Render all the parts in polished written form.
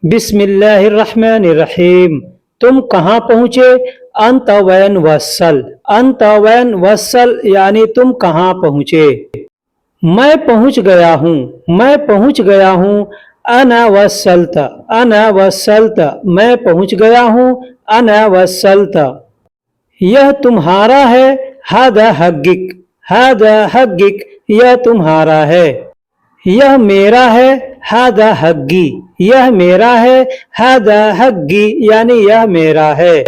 बिस्मिल्लाहिर्रहमानिर्रहीम। तुम कहाँ पहुँचे? अंत वैन वसल। अंत वैन वसल यानी तुम कहाँ पहुँचे। मैं पहुँच गया हूँ। मैं पहुँच गया हूँ। अना वसलत। अना वसलत मैं पहुँच गया हूँ। अना वसलत। यह तुम्हारा है। हादा हग्गिक। हादा हग्गिक यह तुम्हारा है। यह मेरा है। हादा हग्गी यह मेरा है। हादा हग्गी यानी यह मेरा है।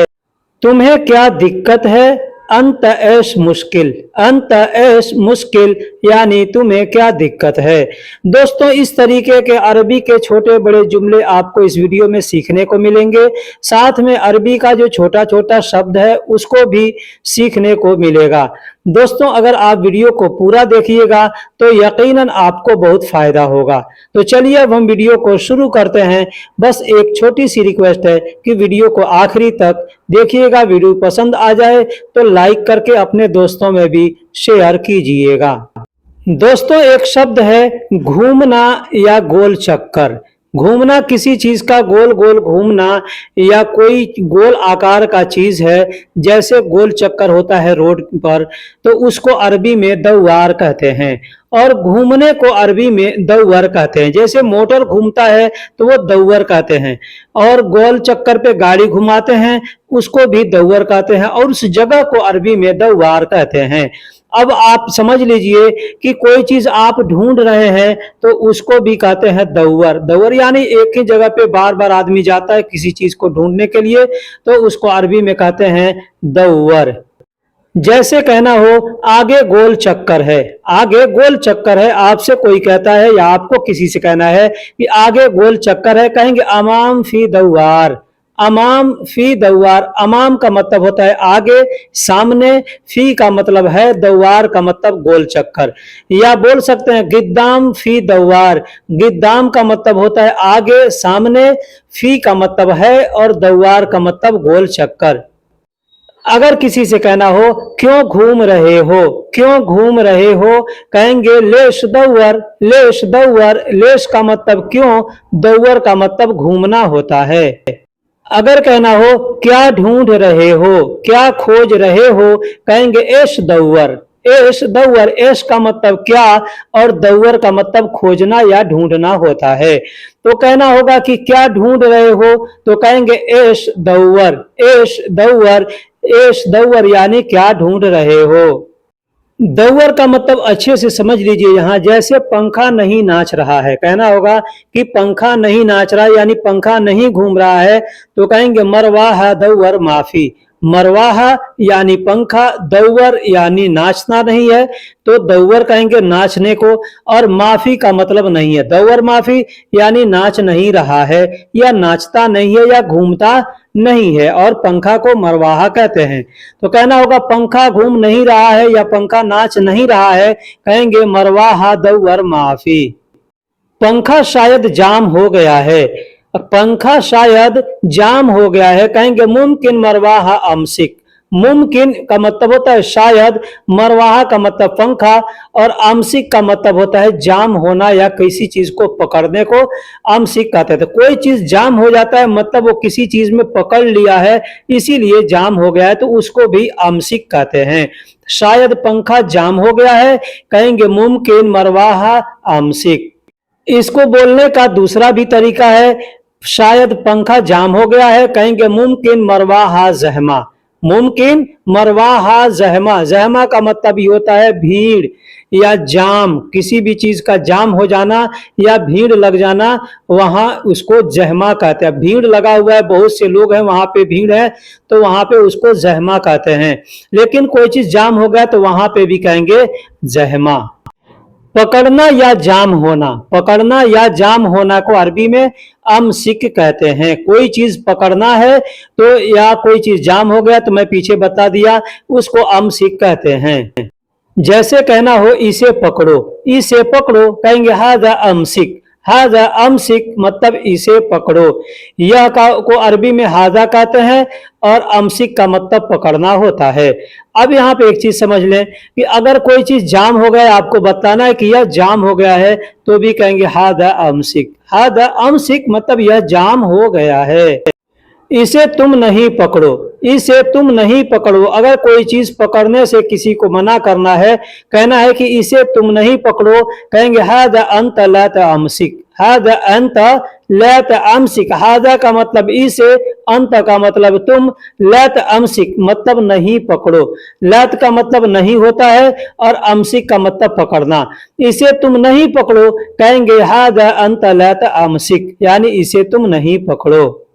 तुम्हें क्या दिक्कत है? अंत ऐश मुश्किल। अंत ऐश मुश्किल यानी तुम्हें क्या दिक्कत है। दोस्तों, इस तरीके के अरबी के छोटे बड़े जुमले आपको इस वीडियो में सीखने को मिलेंगे। साथ में अरबी का जो छोटा छोटा शब्द है उसको भी सीखने को मिलेगा। दोस्तों, अगर आप वीडियो को पूरा देखिएगा तो यकीनन आपको बहुत फायदा होगा। तो चलिए अब हम वीडियो को शुरू करते हैं। बस एक छोटी सी रिक्वेस्ट है कि वीडियो को आखिरी तक देखिएगा। वीडियो पसंद आ जाए तो लाइक करके अपने दोस्तों में भी शेयर कीजिएगा। दोस्तों, एक शब्द है घूमना या गोल चक्कर। घूमना किसी चीज का गोल गोल घूमना या कोई गोल आकार का चीज है, जैसे गोल चक्कर होता है रोड पर, तो उसको अरबी में दौवार कहते हैं। और घूमने को अरबी में दौवर कहते हैं। जैसे मोटर घूमता है तो वो दौवर कहते हैं। और गोल चक्कर पे गाड़ी घुमाते हैं उसको भी दौवर कहते हैं। और उस जगह को अरबी में दौवार कहते हैं। अब आप समझ लीजिए कि कोई चीज आप ढूंढ रहे हैं तो उसको भी कहते हैं दौवर। दौवर यानी एक ही जगह पे बार बार आदमी जाता है किसी चीज को ढूंढने के लिए, तो उसको अरबी में कहते हैं दौवर। जैसे कहना हो आगे गोल चक्कर है। आगे गोल चक्कर है, आपसे कोई कहता है या आपको किसी से कहना है कि आगे गोल चक्कर है, कहेंगे अमाम फी दौवार। अमाम फी दौवार। अमाम का मतलब होता है आगे, सामने। फी का मतलब है, दौवार का मतलब गोल चक्कर। या बोल सकते हैं गिद्दाम फी दौवार। गिद्दाम का मतलब होता है आगे, सामने। फी का मतलब है और दौवार का मतलब गोल चक्कर। अगर किसी से कहना हो क्यों घूम रहे हो, क्यों घूम रहे हो, कहेंगे लेश दौवर। लेश दौवर। लेश का मतलब क्यों, दौवर का मतलब घूमना होता है। अगर कहना हो क्या ढूंढ रहे हो, क्या खोज रहे हो, कहेंगे एश दौवर। एश दौवर। एश का मतलब क्या और दौवर का मतलब खोजना या ढूंढना होता है। तो कहना होगा कि क्या ढूंढ रहे हो, तो कहेंगे एश दौवर। एश दौवर। एश दौवर यानी क्या ढूंढ रहे हो। दौवर का मतलब अच्छे से समझ लीजिए। यहाँ जैसे पंखा नहीं नाच रहा है, कहना होगा कि पंखा नहीं नाच रहा है यानी पंखा नहीं घूम रहा है, तो कहेंगे मरवाहा दौवर माफी। मरवाहा यानी पंखा, दौवर यानी नाचना नहीं है, तो दौवर कहेंगे नाचने को। और माफी का मतलब नहीं है। दौवर माफी यानी नाच नहीं रहा है या नाचता नहीं है या घूमता नहीं है। और पंखा को मरवाहा कहते हैं। तो कहना होगा पंखा घूम नहीं रहा है या पंखा नाच नहीं रहा है, कहेंगे मरवाहा दौवर माफी। पंखा शायद जाम हो गया है। पंखा शायद जाम हो गया है, कहेंगे मुमकिन मरवाहा अमसिक। मुमकिन का मतलब होता है शायद, मरवाहा का मतलब पंखा, और अमसिक का मतलब होता है जाम होना या किसी चीज को पकड़ने को अमसिक कहते हैं। तो कोई चीज जाम हो जाता है मतलब वो किसी चीज में पकड़ लिया है, इसीलिए जाम हो गया है, तो उसको भी अमसिक कहते हैं। शायद पंखा जाम हो गया है, कहेंगे मुमकिन मरवाहा अमसिक। इसको बोलने का दूसरा भी तरीका है। शायद पंखा जाम हो गया है, कहेंगे मुमकिन मरवाहा जहमा। मुमकिन मरवाहा जहमा। जहमा का मतलब ही होता है भीड़ या जाम। किसी भी चीज का जाम हो जाना या भीड़ लग जाना, वहां उसको जहमा कहते हैं। भीड़ लगा हुआ है, बहुत से लोग हैं, वहां पे भीड़ है, तो वहां पे उसको जहमा कहते हैं। लेकिन कोई चीज जाम हो गया तो वहां पे भी कहेंगे जहमा। पकड़ना या जाम होना। पकड़ना या जाम होना को अरबी में अमसिक कहते हैं। कोई चीज पकड़ना है तो, या कोई चीज जाम हो गया तो मैं पीछे बता दिया, उसको अमसिक कहते हैं। जैसे कहना हो इसे पकड़ो। इसे पकड़ो, कहेंगे हाजा अमसिक। हाजा अमसिक मतलब इसे पकड़ो। यह को अरबी में हाजा कहते हैं और अमसिक का मतलब पकड़ना होता है। अब यहाँ पे एक चीज समझ लें कि अगर कोई चीज जाम हो गया, आपको बताना है कि यह जाम हो गया है, तो भी कहेंगे हाजा अमसिक। हादा अमसिक मतलब यह जाम हो गया है। इसे तुम नहीं पकड़ो, इसे तुम नहीं पकड़ो। अगर कोई चीज पकड़ने से किसी को मना करना है, कहना है कि इसे तुम नहीं पकड़ो, कहेंगे हादा अंत ला तमसिक, हादा अंत ला तमसिक। हादा का मतलब इसे, अंत का मतलब तुम, ला तमसिक मतलब नहीं पकड़ो। लत का मतलब नहीं होता है और अमसिक का मतलब पकड़ना। इसे तुम नहीं पकड़ो, कहेंगे हादा अंत ला तमसिक, यानी इसे तुम नहीं पकड़ो।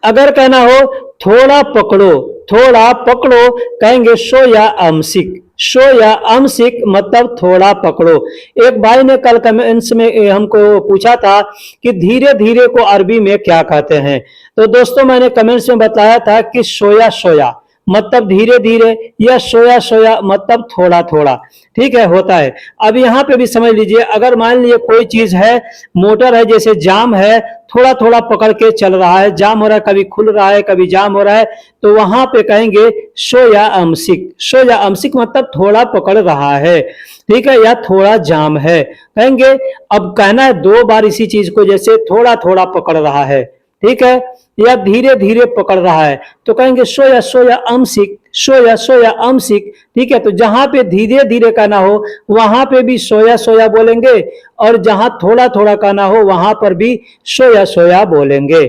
अगर कहना हो थोड़ा पकड़ो, थोड़ा पकड़ो, कहेंगे शो या अमसिक। शो या अमसिक मतलब थोड़ा पकड़ो। एक भाई ने कल कमेंट्स में हमको पूछा था कि धीरे धीरे को अरबी में क्या कहते हैं। तो दोस्तों मैंने कमेंट्स में बताया था कि सोया सोया मतलब धीरे धीरे, या सोया सोया मतलब थोड़ा थोड़ा। ठीक है, होता है। अब यहाँ पे भी समझ लीजिए, अगर मान लीजिए कोई चीज है, मोटर है, जैसे जाम है, थोड़ा थोड़ा पकड़ के चल रहा है, जाम हो रहा है, कभी खुल रहा है कभी जाम हो रहा है, तो वहां पे कहेंगे शो या अमसिक। शो या अमसिक मतलब थोड़ा पकड़ रहा है, ठीक है, या थोड़ा जाम है। कहेंगे अब कहना है दो बार इसी चीज को, जैसे थोड़ा थोड़ा पकड़ रहा है, ठीक है, या धीरे धीरे पकड़ रहा है, तो कहेंगे सो या अमसिक, सो या अमसिक। ठीक है, तो जहां पे धीरे धीरे कहना हो वहां पे भी सोया बोलेंगे, और जहां थोड़ा थोड़ा कहना हो वहां पर भी सोया बोलेंगे।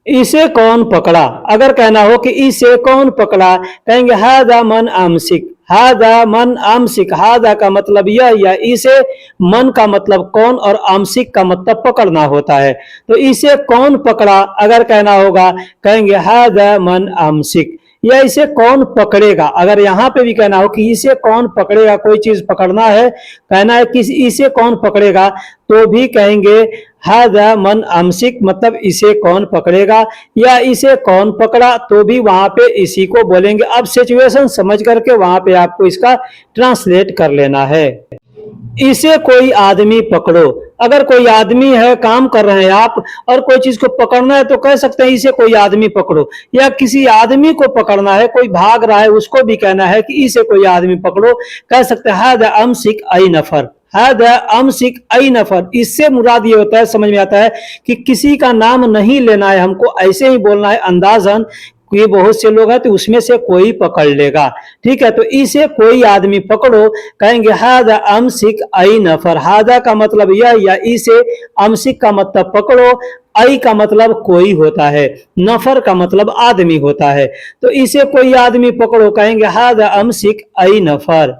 इसे कौन पकड़ा, अगर कहना हो कि इसे कौन पकड़ा, कहेंगे हादा मन आमसिक, हादा मन आमसिक। हादा का मतलब यह, या इसे, मन का मतलब कौन, और आमसिक का मतलब पकड़ना होता है। तो इसे कौन पकड़ा अगर कहना होगा, कहेंगे हादा मन आमसिक। या इसे कौन पकड़ेगा, अगर यहाँ पे भी कहना हो कि इसे कौन पकड़ेगा, कोई चीज पकड़ना है, कहना है कि इसे कौन पकड़ेगा, तो भी कहेंगे हादा मन अमसिक मतलब इसे कौन पकड़ेगा, या इसे कौन पकड़ा, तो भी वहां पे इसी को बोलेंगे। अब सिचुएशन समझ करके वहां पे आपको इसका ट्रांसलेट कर लेना है। इसे कोई आदमी पकड़ो, अगर कोई आदमी है, काम कर रहे हैं आप, और कोई चीज को पकड़ना है, तो कह सकते हैं इसे कोई आदमी पकड़ो। या किसी आदमी को पकड़ना है, कोई भाग रहा है, उसको भी कहना है कि इसे कोई आदमी पकड़ो, कह सकते हैं हादा अमसिक आई नफर, हादा अमसिक आई नफर। इससे मुराद ये होता है, समझ में आता है कि किसी का नाम नहीं लेना है हमको, ऐसे ही बोलना है अंदाजन, ये बहुत से लोग हैं तो उसमें से कोई पकड़ लेगा। ठीक है, तो इसे कोई आदमी पकड़ो, कहेंगे हादा अमसिक आई नफर। हादा का मतलब यह, या इसे, अमसिक का मतलब पकड़ो, आई का मतलब कोई होता है, नफर का मतलब आदमी होता है। तो इसे कोई आदमी पकड़ो, कहेंगे हादा अमसिक आई नफर।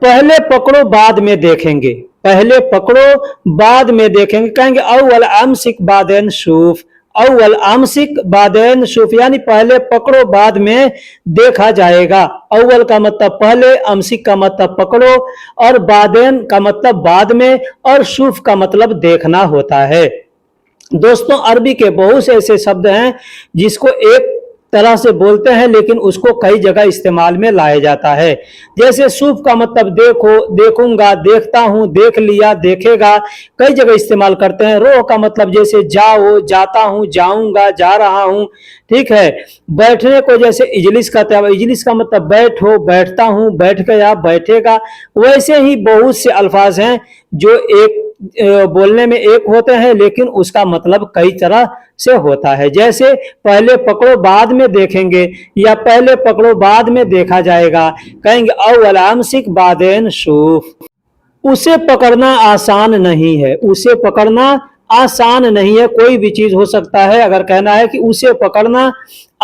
पहले पकड़ो बाद में देखेंगे, पहले पकड़ो बाद में देखेंगे, कहेंगे अव्वल अमसिक बादेन शूफ। अव्वल आमसिक बादेन शूफ, यानी पहले पकड़ो बाद में देखा जाएगा। अव्वल का मतलब पहले, अमसिक का मतलब पकड़ो, और बादेन का मतलब बाद में, और शूफ का मतलब देखना होता है। दोस्तों अरबी के बहुत से ऐसे शब्द हैं जिसको एक तरह से बोलते हैं लेकिन उसको कई जगह इस्तेमाल में लाया जाता है। जैसे सूफ का मतलब देखो, देखूंगा, देखता हूं, देख लिया, देखेगा, कई जगह इस्तेमाल करते हैं। रोह का मतलब जैसे जाओ, जाता हूं, जाऊंगा, जा रहा हूं। ठीक है, बैठने को जैसे इजलिस कहते हैं, इजलिस का मतलब बैठो, बैठता हूं, बैठ गया, बैठेगा। वैसे ही बहुत से अल्फाज हैं जो एक बोलने में एक होते हैं लेकिन उसका मतलब कई तरह से होता है। जैसे पहले पकड़ो बाद में देखेंगे, या पहले पकड़ो बाद में देखा जाएगा, कहेंगे अव्वल अमसिक बादेन शूफ। उसे पकड़ना आसान नहीं है, उसे पकड़ना आसान नहीं है। कोई भी चीज हो सकता है, अगर कहना है कि उसे पकड़ना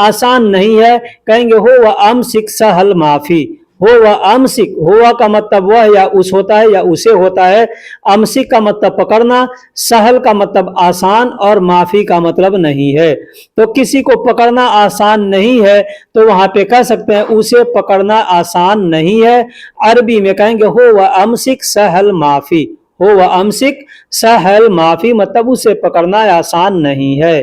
आसान नहीं है, कहेंगे हो वह अमसिक सहल माफी। हो वह अमसिक, हुआ का मतलब वह या उस होता है, या उसे होता है। अमसिक का मतलब पकड़ना, सहल का मतलब आसान, और माफी का मतलब नहीं है। तो किसी को पकड़ना आसान नहीं है तो वहां पे कह सकते हैं उसे पकड़ना आसान नहीं है। अरबी में कहेंगे हो वह अमसिक सहल माफी। हो वह अमसिक सहल माफी मतलब उसे पकड़ना आसान नहीं है।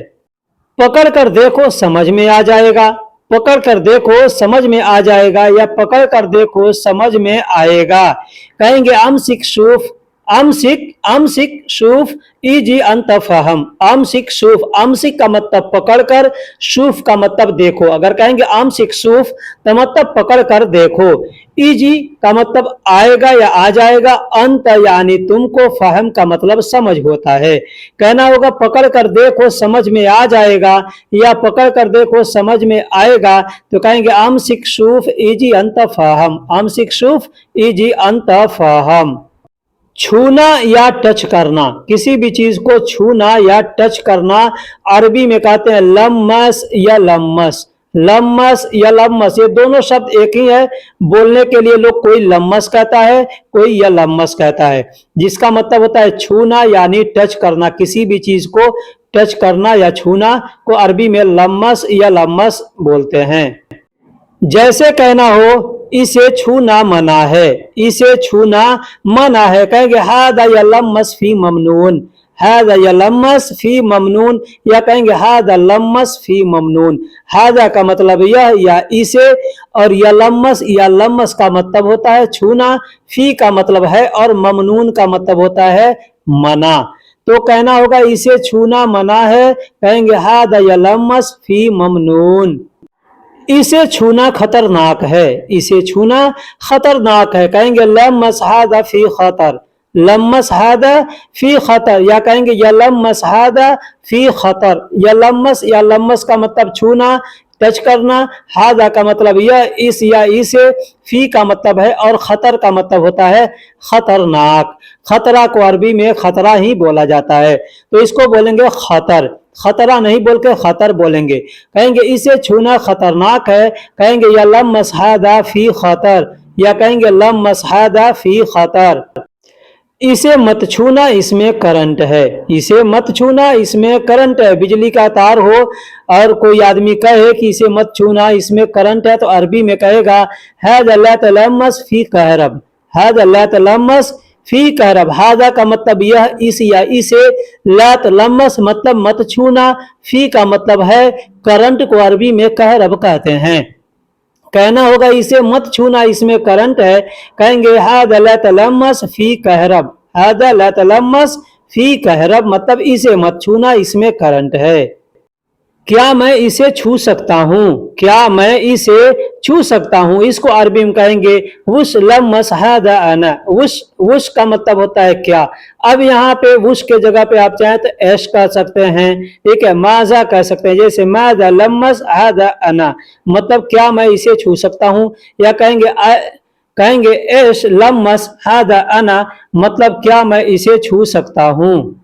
पकड़ कर देखो समझ में आ जाएगा, पकड़ कर देखो समझ में आ जाएगा, या पकड़ कर देखो समझ में आएगा। कहेंगे अमसिक शूफ, अमसिक अमसिक शूफ इजी अंत फहम। अमसिक शूफ, अमसिक का मतलब पकड़कर, शूफ का मतलब देखो। अगर कहेंगे अमसिक शूफ तो मतलब पकड़कर देखो। इजी का मतलब आएगा या आ जाएगा, अंत यानी तुमको, फहम का मतलब समझ होता है। कहना होगा पकड़ कर देखो समझ में आ जाएगा, या पकड़ कर देखो समझ में आएगा, तो कहेंगे अमसिक शूफ इजी अंत फहम। अमसिक शूफ इजी अंत फहम। छूना या टच करना, किसी भी चीज को छूना या टच करना, अरबी में कहते हैं लम्मस या लम्मस। लम्मस या लम्मस ये दोनों शब्द एक ही है। बोलने के लिए लोग कोई लम्मस कहता है, कोई या लम्मस कहता है, जिसका मतलब होता है छूना यानी टच करना। किसी भी चीज को टच करना या छूना को अरबी में लम्मस या लम्मस बोलते हैं। जैसे कहना हो इसे छूना मना है, इसे छूना मना है, कहेंगे हादा यलम्मस फी ममनून। हादा यलम्मस फी ममनून, या कहेंगे हादा लम्मस फी ममनून। हादा का मतलब यह या इसे, और यलम्मस या लम्मस का मतलब होता है छूना, फी का मतलब है, और ममनून का मतलब होता है मना। तो कहना होगा इसे छूना मना है, कहेंगे हादा यलम्मस फी ममनून। इसे छूना खतरनाक है, इसे छूना खतरनाक है, कहेंगे लम्मस हादा फी खतर। लम्मस हादा फी खतर, या कहेंगे यलम्मस हादा फी खतर। यलम्मस या लम्मस का मतलब छूना टच करना, हादा का मतलब यह इस या इसे, फी का मतलब है, और खतर का मतलब होता है खतरनाक। खतरा को अरबी में खतरा ही बोला जाता है, तो इसको बोलेंगे खतर। खतरा नहीं बोल के खतर बोलेंगे। कहेंगे इसे छूना खतरनाक है, कहेंगे या लम्मस हादा फी खतर, या कहेंगे लम्मस हादा फी खतर। इसे मत छूना इसमें करंट है, इसे मत छूना इसमें करंट है। बिजली का तार हो और कोई आदमी कहे कि इसे मत छूना इसमें करंट है, तो अरबी में कहेगा हादा ला तलम्मस फी कहरब। हादा ला तलम्मस फी कहरब। हादा का मतलब यह इस या इसे, ला तलम्मस मतलब मत छूना, फी का मतलब है करंट को अरबी में कहरब कहते हैं। कहना होगा इसे मत छूना इसमें करंट है, कहेंगे हादा ला तलम्मस फी कहरब। हादा ला तलम्मस फी कहरब मतलब इसे मत छूना इसमें करंट है। क्या मैं इसे छू सकता हूँ, क्या मैं इसे छू सकता हूँ, इसको अरबी में कहेंगे वुश लम्मस हादा अना। वुश, वुश का मतलब होता है क्या। अब यहाँ पे वुश के जगह पे आप चाहें तो ऐश कह सकते हैं, ठीक है, माजा कह सकते हैं। जैसे माजा लम्मस हादा अना मतलब क्या मैं इसे छू सकता हूँ, या कहेंगे ऐश लम्मस हादा अना मतलब क्या मैं इसे छू सकता हूँ।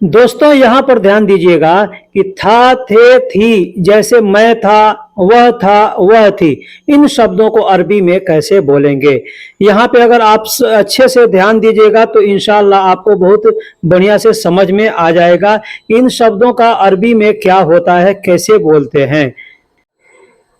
दोस्तों यहाँ पर ध्यान दीजिएगा कि था, थे, थी, जैसे मैं था, वह थी, इन शब्दों को अरबी में कैसे बोलेंगे। यहाँ पे अगर आप अच्छे से ध्यान दीजिएगा तो इंशाअल्लाह आपको बहुत बढ़िया से समझ में आ जाएगा इन शब्दों का अरबी में क्या होता है, कैसे बोलते हैं।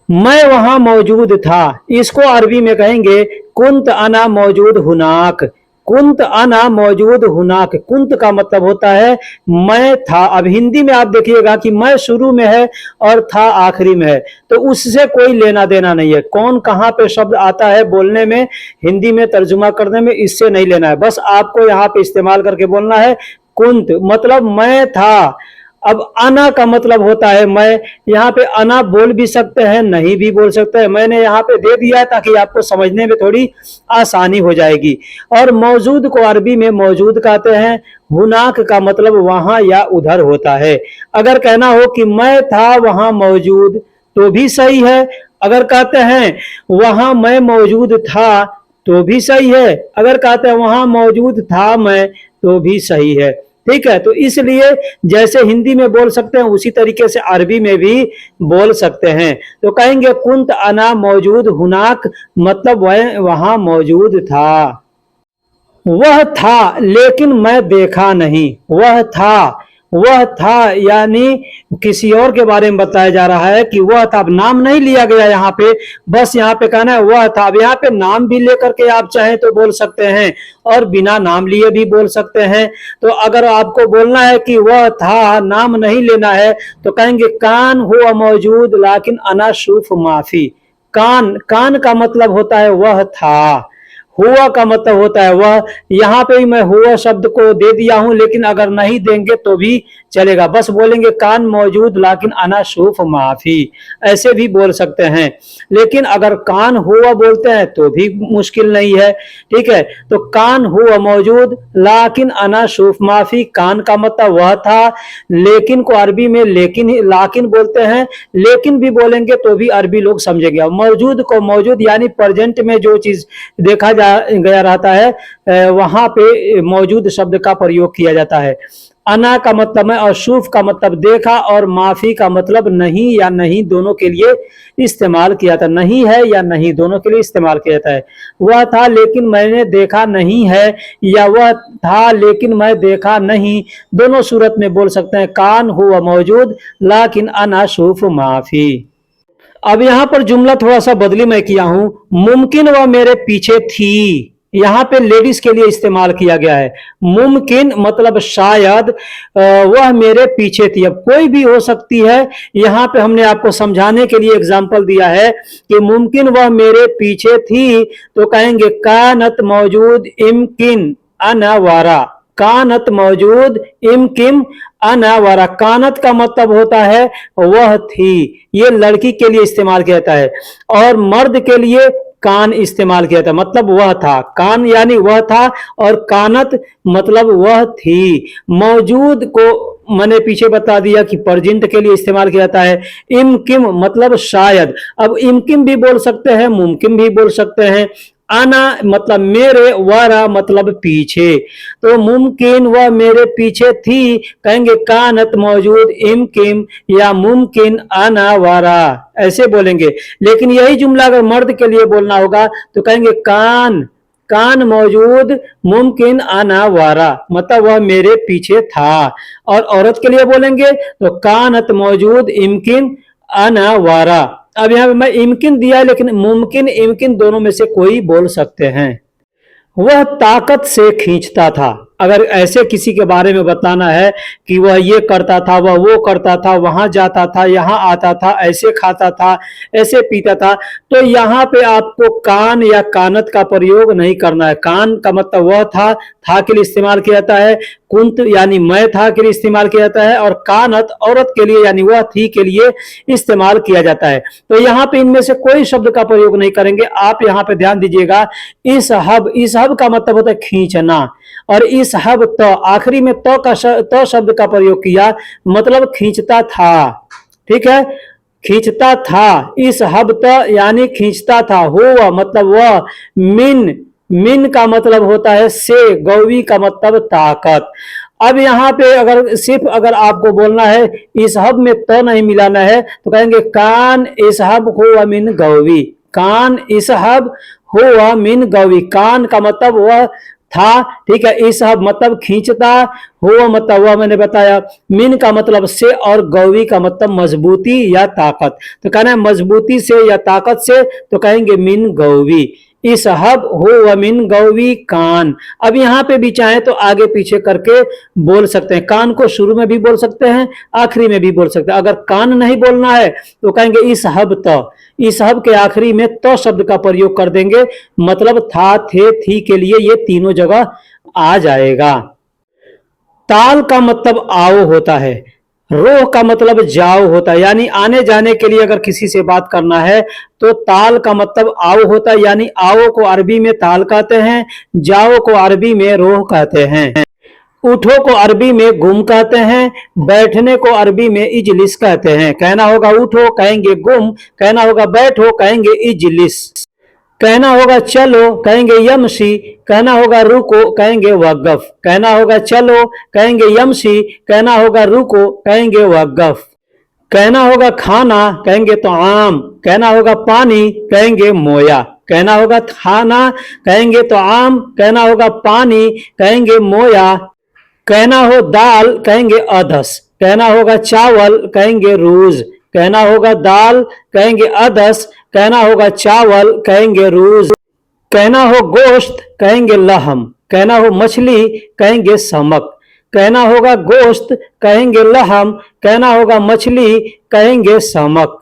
मैं वहां मौजूद था, इसको अरबी में कहेंगे कुंत अना मौजूद हुनाक। कुंत अना मौजूद हुनाक। कुंत का मतलब होता है मैं था। अब हिंदी में आप देखिएगा कि मैं शुरू में है और था आखिरी में है, तो उससे कोई लेना देना नहीं है। कौन कहाँ पे शब्द आता है बोलने में, हिंदी में तर्जुमा करने में, इससे नहीं लेना है। बस आपको यहाँ पे इस्तेमाल करके बोलना है कुंत मतलब मैं था। अब अना का मतलब होता है मैं। यहाँ पे अना बोल भी सकते हैं, नहीं भी बोल सकते हैं। मैंने यहाँ पे दे दिया ताकि आपको समझने में थोड़ी आसानी हो जाएगी। और मौजूद को अरबी में मौजूद कहते हैं। हुनाक का मतलब वहां या उधर होता है। अगर कहना हो कि मैं था वहां मौजूद तो भी सही है। अगर कहते हैं वहां मैं मौजूद था तो भी सही है। अगर कहते हैं वहां मौजूद था मैं तो भी सही है। ठीक है, तो इसलिए जैसे हिंदी में बोल सकते हैं उसी तरीके से अरबी में भी बोल सकते हैं। तो कहेंगे कुंत अना मौजूद हुनाक मतलब वह वहां मौजूद था। वह था लेकिन मैं देखा नहीं। वह था, वह था यानी किसी और के बारे में बताया जा रहा है कि वह था। अब नाम नहीं लिया गया यहाँ पे, बस यहाँ पे कहना है वह था। अब यहाँ पे नाम भी लेकर के आप चाहें तो बोल सकते हैं और बिना नाम लिए भी बोल सकते हैं। तो अगर आपको बोलना है कि वह था, नाम नहीं लेना है, तो कहेंगे कान हुआ मौजूद लाकिन अना शूफ माफी। कान, कान का मतलब होता है वह था। हुआ का मतलब होता है वह। यहाँ पे भी मैं हुआ शब्द को दे दिया हूं, लेकिन अगर नहीं देंगे तो भी चलेगा, बस बोलेंगे कान मौजूद लाकिन अना शूफ माफी, ऐसे भी बोल सकते हैं। लेकिन अगर कान हुआ बोलते हैं तो भी मुश्किल नहीं है, ठीक है। तो कान हुआ मौजूद लाकिन अना शूफ माफी, कान का मतलब वह था, लेकिन को अरबी में लेकिन लाकिन बोलते हैं, लेकिन भी बोलेंगे तो भी अरबी लोग समझेंगे। मौजूद को मौजूद यानी प्रेजेंट में जो चीज देखा जा गया रहता है वहां पे मौजूद शब्द का प्रयोग किया जाता है। अना का मतलब है और शूफ का मतलब देखा, और माफी का मतलब नहीं या नहीं दोनों के लिए इस्तेमाल किया था। नहीं है या नहीं दोनों के लिए इस्तेमाल किया जाता है। वह था लेकिन मैंने देखा नहीं है, या वह था लेकिन मैं देखा नहीं, दोनों सूरत में बोल सकते हैं कान हुआ मौजूद लाकिन अना शूफ माफी। अब यहां पर जुमला थोड़ा सा बदली मैं किया हूं, मुमकिन वह मेरे पीछे थी, यहां पे लेडीज के लिए इस्तेमाल किया गया है। मुमकिन मतलब शायद, वह मेरे पीछे थी, अब कोई भी हो सकती है। यहां पे हमने आपको समझाने के लिए एग्जांपल दिया है कि मुमकिन वह मेरे पीछे थी, तो कहेंगे कानत मौजूद इमकिन अनवारा, कानत मौजूद इमकिन अनावरा। कानत का मतलब होता है वह थी, ये लड़की के लिए इस्तेमाल किया जाता है, और मर्द के लिए कान इस्तेमाल किया था, मतलब वह था। कान यानी वह था, और कानत मतलब वह थी। मौजूद को मैंने पीछे बता दिया कि प्रेजेंट के लिए इस्तेमाल किया जाता है। इमकिन मतलब शायद, अब इमकिन भी बोल सकते हैं, मुमकिन भी बोल सकते हैं। आना मतलब मेरे, वारा मतलब पीछे, तो मुमकिन वह मेरे पीछे थी, कहेंगे कानत मौजूद इमकिन या मुमकिन आना वारा, ऐसे बोलेंगे। लेकिन यही जुमला अगर मर्द के लिए बोलना होगा तो कहेंगे कान, कान मौजूद मुमकिन आना वारा, मतलब वह मेरे पीछे था। और औरत के लिए बोलेंगे तो कानत मौजूद इमकिन आना वारा। अब यहां पे मैं इमकिन दिया, लेकिन मुमकिन इमकिन दोनों में से कोई बोल सकते हैं। वह ताकत से खींचता था, अगर ऐसे किसी के बारे में बताना है कि वह ये करता था, वह वो करता था, वहां जाता था, यहाँ आता था, ऐसे खाता था, ऐसे पीता था, तो यहाँ पे आपको कान या कानत का प्रयोग नहीं करना है। कान का मतलब वह था के लिए इस्तेमाल किया जाता है। कुंत यानी मैं था के लिए इस्तेमाल किया जाता है, और कानत औरत के लिए यानी वह थी के लिए इस्तेमाल किया जाता है। तो यहाँ पे इनमें से कोई शब्द का प्रयोग नहीं करेंगे। आप यहाँ पे ध्यान दीजिएगा, इस हब का मतलब होता है खींचना, और इस हब तो आखिरी में तो शब्द का प्रयोग किया, मतलब खींचता था, ठीक है, खींचता था। इस हब तो यानी खींचता था। हुआ मतलब वह, मिन का मतलब होता है से, गौवी का मतलब ताकत। अब यहाँ पे अगर सिर्फ अगर आपको बोलना है, इस हब में तो नहीं मिलाना है, तो कहेंगे कान इस हब हुआ मिन गौवी, कान इस हब हुआ मिन गौवी। कान का मतलब वह था, ठीक है, इस हब मतलब खींचता, हुआ मतलब वह मैंने बताया, मिन का मतलब से, और गौवी का मतलब मजबूती या ताकत। तो कहना है मजबूती से या ताकत से, तो कहेंगे मिन गौवी। इस हब हो मिन गौवी कान। अब यहाँ पे भी चाहे तो आगे पीछे करके बोल सकते हैं, कान को शुरू में भी बोल सकते हैं, आखिरी में भी बोल सकते हैं। अगर कान नहीं बोलना है तो कहेंगे इस हब तो, इस हब के आखिरी में तो शब्द का प्रयोग कर देंगे, मतलब था, थे, थी के लिए ये तीनों जगह आ जाएगा। ताल का मतलब आओ होता है, रोह का मतलब जाओ होता है, यानी आने जाने के लिए अगर किसी से बात करना है तो ताल का मतलब आओ होता है, यानी आओ को अरबी में ताल कहते हैं, जाओ को अरबी में रोह कहते हैं, उठो को अरबी में गुम कहते हैं, बैठने को अरबी में इजलिस कहते हैं। कहना होगा उठो कहेंगे गुम, कहना होगा बैठो कहेंगे इजलिस, कहना होगा चलो कहेंगे यमशी, कहना होगा रुको कहेंगे वक़्फ़, कहना होगा चलो कहेंगे यमशी, कहना होगा रुको कहेंगे वक़्फ़, कहना होगा खाना कहेंगे तो आम, कहना होगा पानी कहेंगे मोया, कहना होगा खाना कहेंगे तो आम, कहना होगा पानी कहेंगे मोया, कहना हो दाल कहेंगे अधस, कहना होगा चावल कहेंगे रूज, कहना होगा दाल कहेंगे अधस, कहना होगा चावल कहेंगे रूज, कहना हो गोश्त कहेंगे लहम, कहना हो मछली कहेंगे समक, कहना होगा गोश्त कहेंगे लहम, कहना होगा मछली कहेंगे समक,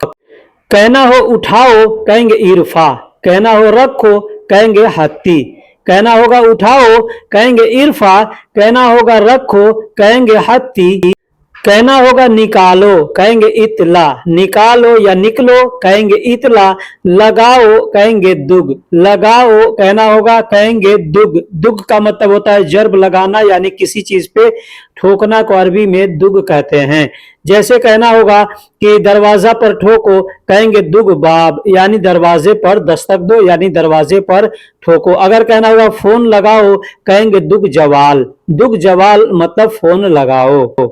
कहना हो उठाओ कहेंगे इरफा, कहना हो रखो कहेंगे हत्ती, कहना होगा उठाओ, कहेंगे इरफा। कहना होगा रखो, कहेंगे हत्ती। कहना होगा निकालो, कहेंगे इतला। निकालो या निकलो, कहेंगे इतला। लगाओ, कहेंगे दुग। लगाओ कहना होगा, कहेंगे दुग। दुग का मतलब होता है जर्ब लगाना, यानी किसी चीज पे ठोकना को अरबी में दुग कहते हैं। जैसे कहना होगा कि दरवाजा पर ठोको, कहेंगे दुग बाब, यानी दरवाजे पर दस्तक दो, यानी दरवाजे पर ठोको। अगर कहना होगा फोन लगाओ, कहेंगे दुग जवाल। दुग जवाल मतलब फोन लगाओ।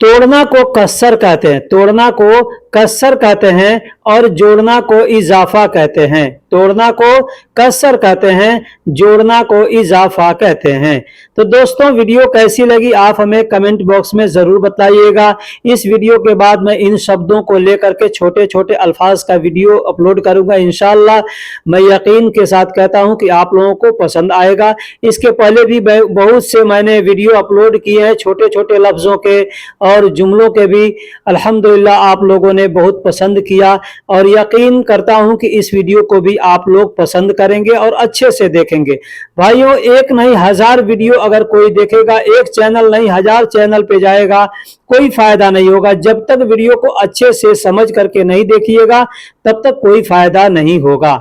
तोड़ना को कस्सर कहते हैं, तोड़ना को कस्सर कहते हैं और जोड़ना को इजाफा कहते हैं। तोड़ना को कस्सर कहते हैं, जोड़ना को इजाफा कहते हैं। तो दोस्तों वीडियो कैसी लगी आप हमें कमेंट बॉक्स में जरूर बताइएगा। इस वीडियो के बाद मैं इन शब्दों को लेकर के छोटे छोटे अल्फाज का वीडियो अपलोड करूंगा इंशाअल्लाह। मैं यकीन के साथ कहता हूं कि आप लोगों को पसंद आएगा। इसके पहले भी बहुत से मैंने वीडियो अपलोड किए हैं छोटे छोटे लफ्जों के और जुमलों के भी। अल्हम्दुलिल्लाह आप लोगों ने बहुत पसंद किया और यकीन करता हूं कि इस वीडियो को भी आप लोग पसंद करेंगे और अच्छे से देखेंगे। भाइयों एक नहीं 1000 वीडियो अगर कोई देखेगा, एक चैनल नहीं 1000 चैनल पे जाएगा, कोई फायदा नहीं होगा। जब तक वीडियो को अच्छे से समझ करके नहीं देखिएगा तब तक कोई फायदा नहीं होगा।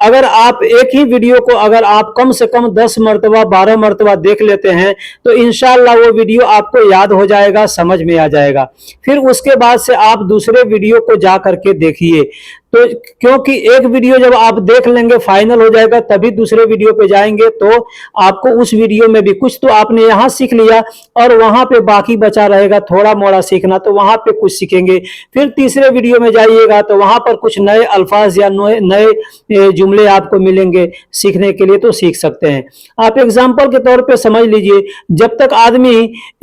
अगर आप एक ही वीडियो को अगर आप कम से कम 10 मरतबा 12 मरतबा देख लेते हैं तो इंशाल्लाह वो वीडियो आपको याद हो जाएगा, समझ में आ जाएगा। फिर उसके बाद से आप दूसरे वीडियो को जा करके देखिए। तो क्योंकि एक वीडियो जब आप देख लेंगे फाइनल हो जाएगा तभी दूसरे वीडियो पे जाएंगे, तो आपको उस वीडियो में भी कुछ तो आपने यहाँ सीख लिया और वहां पे बाकी बचा रहेगा थोड़ा मोड़ा सीखना, तो वहां पे कुछ सीखेंगे। फिर तीसरे वीडियो में जाइएगा तो वहां पर कुछ नए अल्फाज या नए जुमले आपको मिलेंगे सीखने के लिए, तो सीख सकते हैं। आप एग्जाम्पल के तौर पर समझ लीजिए, जब तक आदमी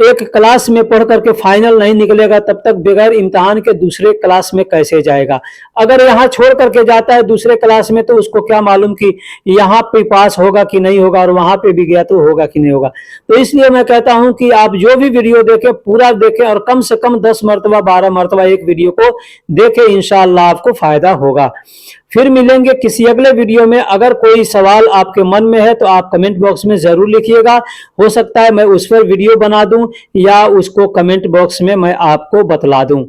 एक क्लास में पढ़ करके फाइनल नहीं निकलेगा तब तक बगैर इम्तहान के दूसरे क्लास में कैसे जाएगा। अगर यहाँ छोड़ करके जाता है दूसरे क्लास में तो उसको क्या मालूम कि यहाँ पे पास होगा कि नहीं होगा, और वहां पे भी गया तो होगा कि नहीं होगा। तो इसलिए मैं कहता हूं कि आप जो भी वीडियो देखें पूरा देखें और कम से कम 10 मरतबा 12 मरतबा एक वीडियो को देखें, इंशाअल्लाह आपको फायदा होगा। फिर मिलेंगे किसी अगले वीडियो में। अगर कोई सवाल आपके मन में है तो आप कमेंट बॉक्स में जरूर लिखिएगा, हो सकता है मैं उस पर वीडियो बना दूं या उसको कमेंट बॉक्स में मैं आपको बतला दूं।